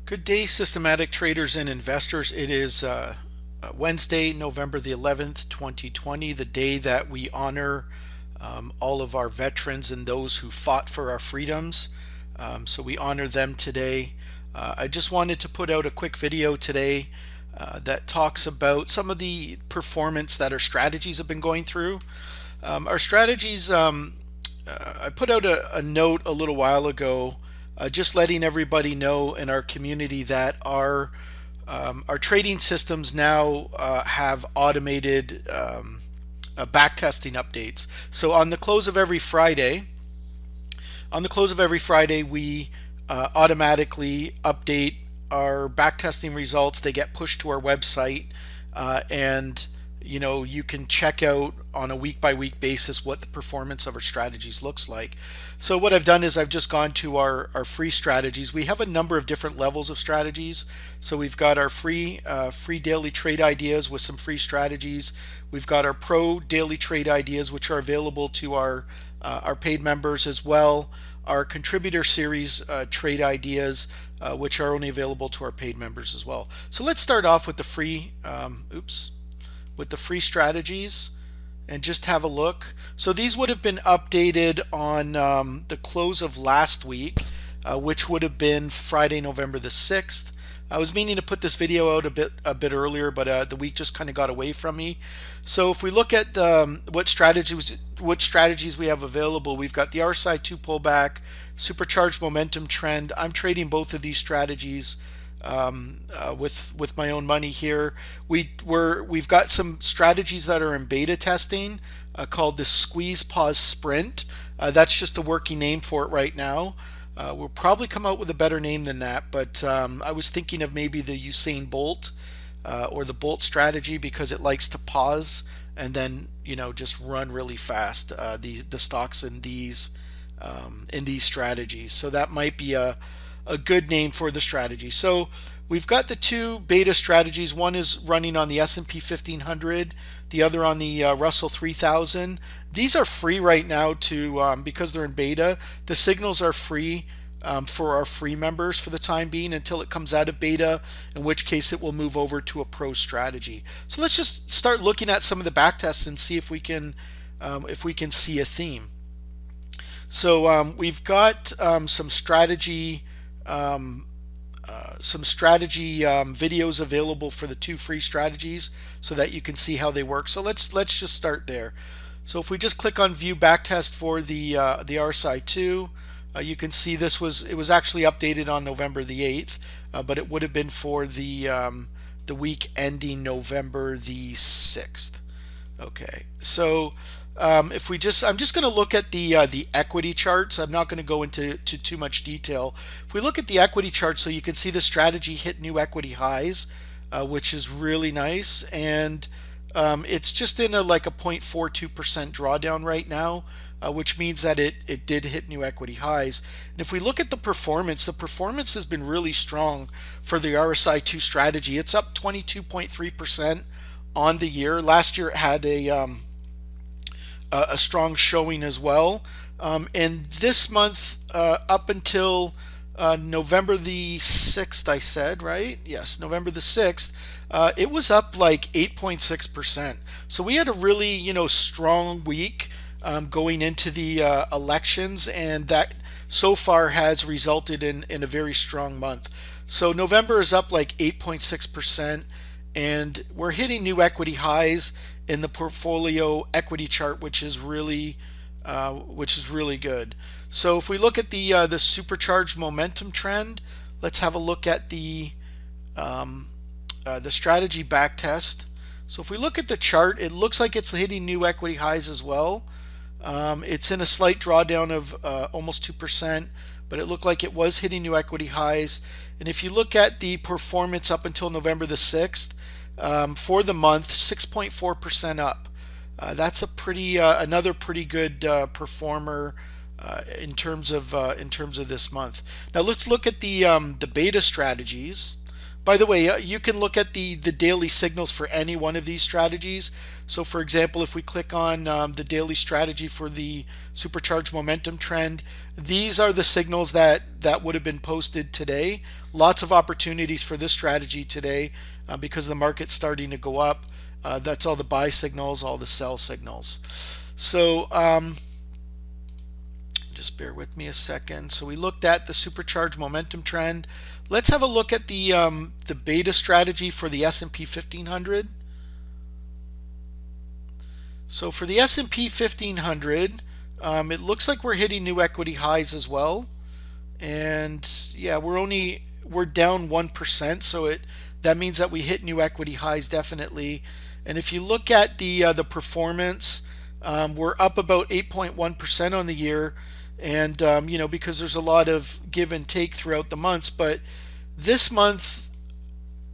Good day, systematic traders and investors. It is Wednesday, November the 11th, 2020, the day that we honor all of our veterans and those who fought for our freedoms. So we honor them today. I just wanted to put out a quick video today that talks about some of the performance that our strategies have been going through. Our strategies, I put out a note a little while ago, just letting everybody know in our community that our trading systems now have automated backtesting updates. So on the close of every Friday, we automatically update our backtesting results. They get pushed to our website, and you can check out on a week by week basis what the performance of our strategies looks like. So what I've done is I've just gone to our free strategies. We have a number of different levels of strategies. So we've got our free daily trade ideas with some free strategies. We've got our pro daily trade ideas, which are available to our paid members, as well our contributor series trade ideas, which are only available to our paid members as well. So let's start off with the free with the free strategies and just have a look. So these would have been updated on the close of last week, which would have been Friday, November the 6th. I was meaning to put this video out a bit earlier, but the week just kind of got away from me. So if we look at what strategies we have available, we've got the RSI 2 pullback, supercharged momentum trend. I'm trading both of these strategies with my own money here. We've got some strategies that are in beta testing called the squeeze pause sprint. That's just the working name for it right now. We'll probably come out with a better name than that, but I was thinking of maybe the Usain Bolt or the Bolt strategy, because it likes to pause and then just run really fast. The stocks in these strategies, so that might be a good name for the strategy. So we've got the two beta strategies. One is running on the S&P 1500, the other on the Russell 3000. These are free right now because they're in beta. The signals are free for our free members for the time being until it comes out of beta, in which case it will move over to a pro strategy. So let's just start looking at some of the back tests and see if we can see a theme. So we've got some strategy videos available for the two free strategies so that you can see how they work. So let's just start there. So if we just click on view backtest for the RSI 2, you can see it was actually updated on November the 8th, but it would have been for the week ending November the 6th. Okay, so I'm just going to look at the equity charts. I'm not going to go into too much detail. If we look at the equity chart, so you can see the strategy hit new equity highs, which is really nice, and it's just in like a 0.42% drawdown right now, which means that it did hit new equity highs. And if we look at the performance has been really strong for the RSI 2 strategy. It's up 22.3% on the year. Last year it had a strong showing as well. And this month, up until November the 6th, I said, right? Yes, November the 6th, it was up like 8.6%. So we had a really, strong week going into the elections, and that so far has resulted in a very strong month. So November is up like 8.6%, and we're hitting new equity highs in the portfolio equity chart, which is really good. So if we look at the supercharged momentum trend, let's have a look at the strategy back test. So if we look at the chart, it looks like it's hitting new equity highs as well. It's in a slight drawdown of almost 2%, but it looked like it was hitting new equity highs. And if you look at the performance up until November the 6th, for the month, 6.4% up. That's another pretty good performer in terms of this month. Now let's look at the beta strategies. By the way, you can look at the daily signals for any one of these strategies. So for example, if we click on the daily strategy for the supercharged momentum trend, these are the signals that would have been posted today. Lots of opportunities for this strategy today because the market's starting to go up. That's all the buy signals, all the sell signals. So just bear with me a second. So we looked at the supercharged momentum trend. Let's have a look at the beta strategy for the S&P 1500. So for the S&P 1500, it looks like we're hitting new equity highs as well. And yeah, we're down 1%, so that means that we hit new equity highs definitely. And if you look at the performance, we're up about 8.1% on the year. And you know, because there's a lot of give and take throughout the months, but this month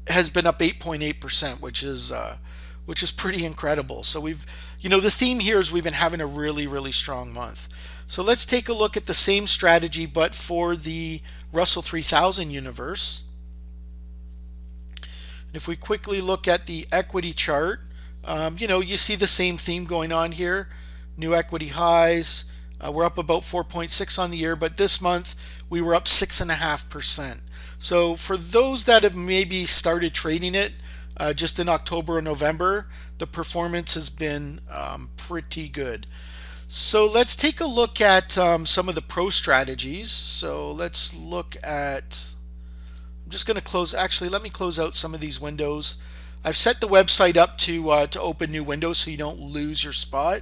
has been up 8.8%, which is pretty incredible. So the theme here is we've been having a really strong month. So let's take a look at the same strategy, but for the Russell 3000 universe. And if we quickly look at the equity chart, you see the same theme going on here. New equity highs. We're up about 4.6 on the year, but this month we were up 6.5%. So for those that have maybe started trading it just in October or November, the performance has been pretty good. So let's take a look at some of the pro strategies. So let's look at, I'm just going to close, actually let me close out some of these windows. I've set the website up to open new windows so you don't lose your spot.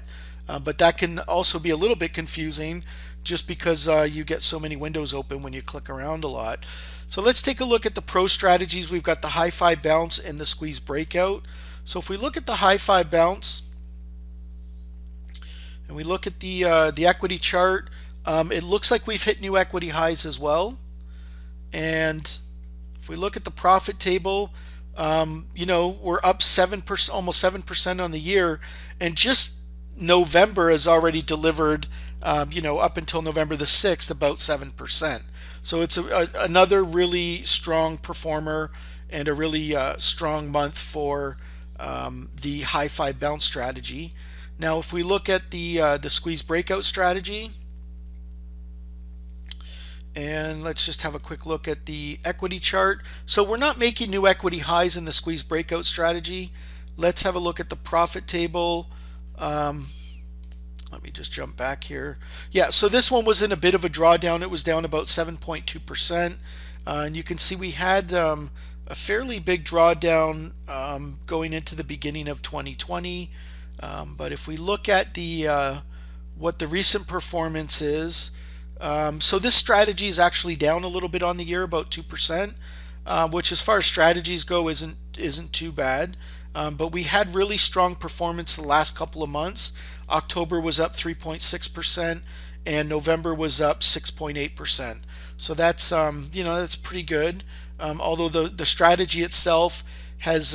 But that can also be a little bit confusing just because you get so many windows open when you click around a lot. So let's take a look at the pro strategies. We've got the high five bounce and the squeeze breakout. So if we look at the high five bounce and we look at the equity chart, it looks like we've hit new equity highs as well. And if we look at the profit table, we're up 7%, almost 7% on the year, and just November has already delivered, up until November the 6th, about 7%. So it's another really strong performer and a really strong month for the high five bounce strategy. Now, if we look at the squeeze breakout strategy, and let's just have a quick look at the equity chart. So we're not making new equity highs in the squeeze breakout strategy. Let's have a look at the profit table. Let me just jump back here. Yeah, so this one was in a bit of a drawdown. It was down about 7.2%. And you can see we had a fairly big drawdown going into the beginning of 2020. But if we look at what the recent performance is, so this strategy is actually down a little bit on the year, about 2%, which as far as strategies go isn't too bad. But we had really strong performance the last couple of months. October was up 3.6% and November was up 6.8%. So that's that's pretty good. Although the strategy itself has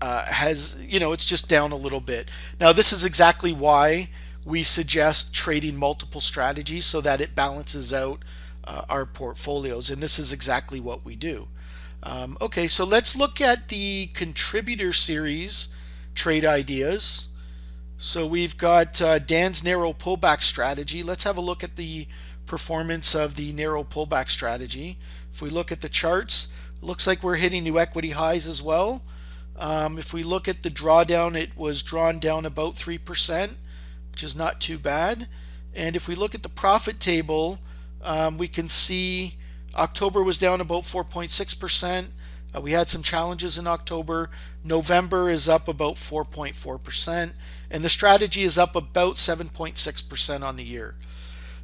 it's just down a little bit. Now this is exactly why we suggest trading multiple strategies so that it balances out our portfolios, and this is exactly what we do. Okay, so let's look at the contributor series trade ideas. So we've got Dan's narrow pullback strategy. Let's have a look at the performance of the narrow pullback strategy. If we look at the charts, it looks like we're hitting new equity highs as well. If we look at the drawdown, it was drawn down about 3%, which is not too bad. And if we look at the profit table, we can see October was down about 4.6%. We had some challenges in October. November is up about 4.4%, and the strategy is up about 7.6% on the year.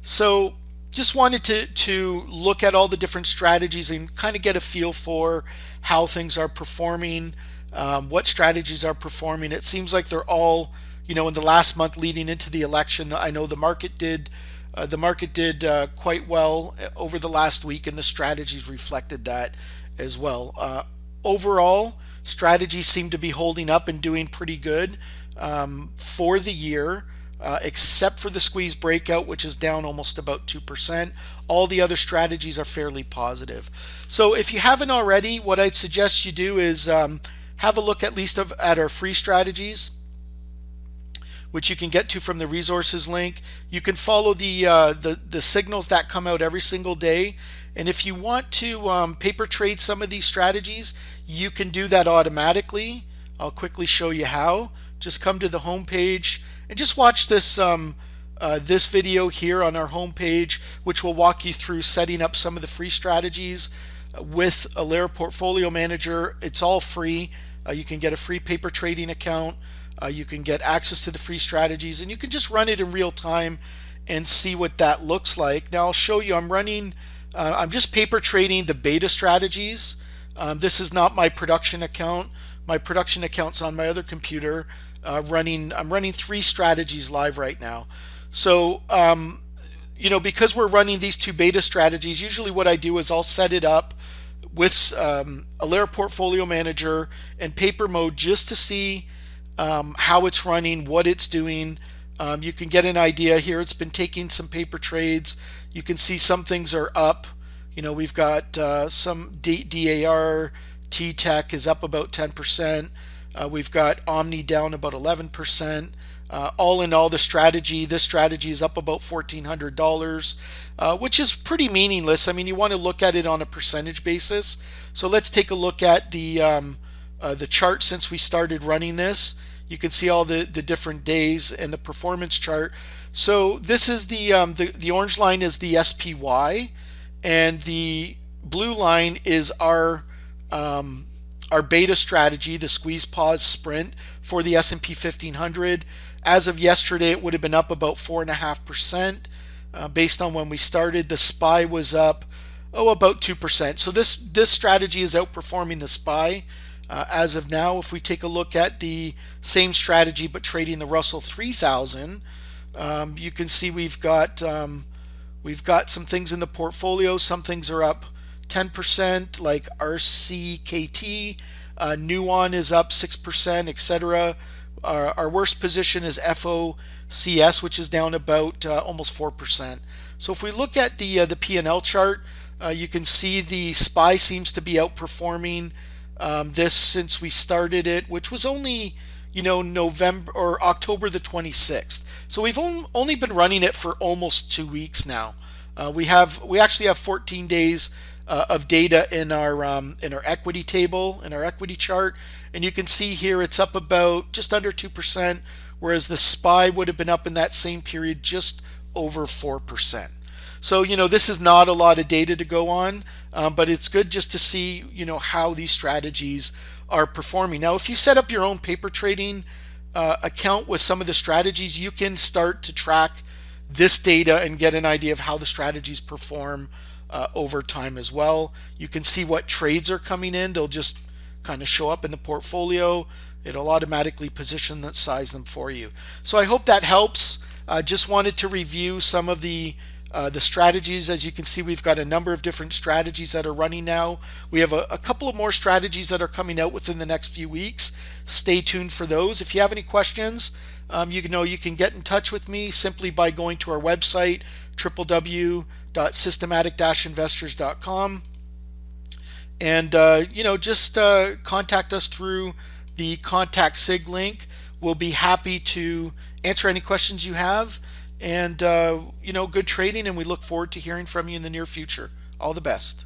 So just wanted to look at all the different strategies and kind of get a feel for how things are performing, what strategies are performing. It seems like they're all, in the last month leading into the election. I know the market did quite well over the last week, and the strategies reflected that as well. Overall, strategies seem to be holding up and doing pretty good for the year. except for the squeeze breakout, which is down almost about 2%. All the other strategies are fairly positive. So if you haven't already, what I'd suggest you do is have a look at least at our free strategies, which you can get to from the resources link. You can follow the signals that come out every single day. And if you want to paper trade some of these strategies, you can do that automatically. I'll quickly show you how. Just come to the home page and just watch this this video here on our home page, which will walk you through setting up some of the free strategies with Alera Portfolio Manager. It's all free. You can get a free paper trading account. You can get access to the free strategies, and you can just run it in real time and see what that looks like. Now I'll show you. I'm just paper trading the beta strategies. This is not my production account. My production account's on my other computer. I'm running 3 strategies live right now. So because we're running these 2 beta strategies, usually what I do is I'll set it up with Alera Portfolio Manager and paper mode just to see how it's running, what it's doing. You can get an idea here. It's been taking some paper trades. You can see some things are up. We've got some DAR, T-Tech is up about 10%. We've got Omni down about 11%. All in all, this strategy is up about $1,400, which is pretty meaningless. I mean, you want to look at it on a percentage basis. So let's take a look at the chart since we started running this. You can see all the different days and the performance chart. So this is the orange line is the SPY, and the blue line is our beta strategy, the squeeze pause sprint for the S&P 1500. As of yesterday, it would have been up about 4.5%. Based on when we started, the SPY was up about 2%. So this strategy is outperforming the SPY. As of now, if we take a look at the same strategy but trading the Russell 3000, you can see we've got some things in the portfolio. Some things are up 10%, like RCKT. Nuon is up 6%, etc. Our worst position is FOCS, which is down about almost 4%. So if we look at the P&L chart, you can see the SPY seems to be outperforming this since we started it, which was only November or October the 26th. So we've only been running it for almost 2 weeks now. We actually have 14 days of data in our equity table, in our equity chart, and you can see here it's up about just under 2%, whereas the SPY would have been up in that same period just over 4%. So this is not a lot of data to go on, but it's good just to see how these strategies are performing. Now, if you set up your own paper trading account with some of the strategies, you can start to track this data and get an idea of how the strategies perform over time as well. You can see what trades are coming in. They'll just kind of show up in the portfolio. It'll automatically position that, size them for you. So I hope that helps. Just wanted to review some of the strategies. As you can see, we've got a number of different strategies that are running now. We have a couple of more strategies that are coming out within the next few weeks. Stay tuned for those. If you have any questions, you can get in touch with me simply by going to our website, www.systematic-investors.com, and just contact us through the contact SIG link. We'll be happy to answer any questions you have, and good trading, and we look forward to hearing from you in the near future. All the best.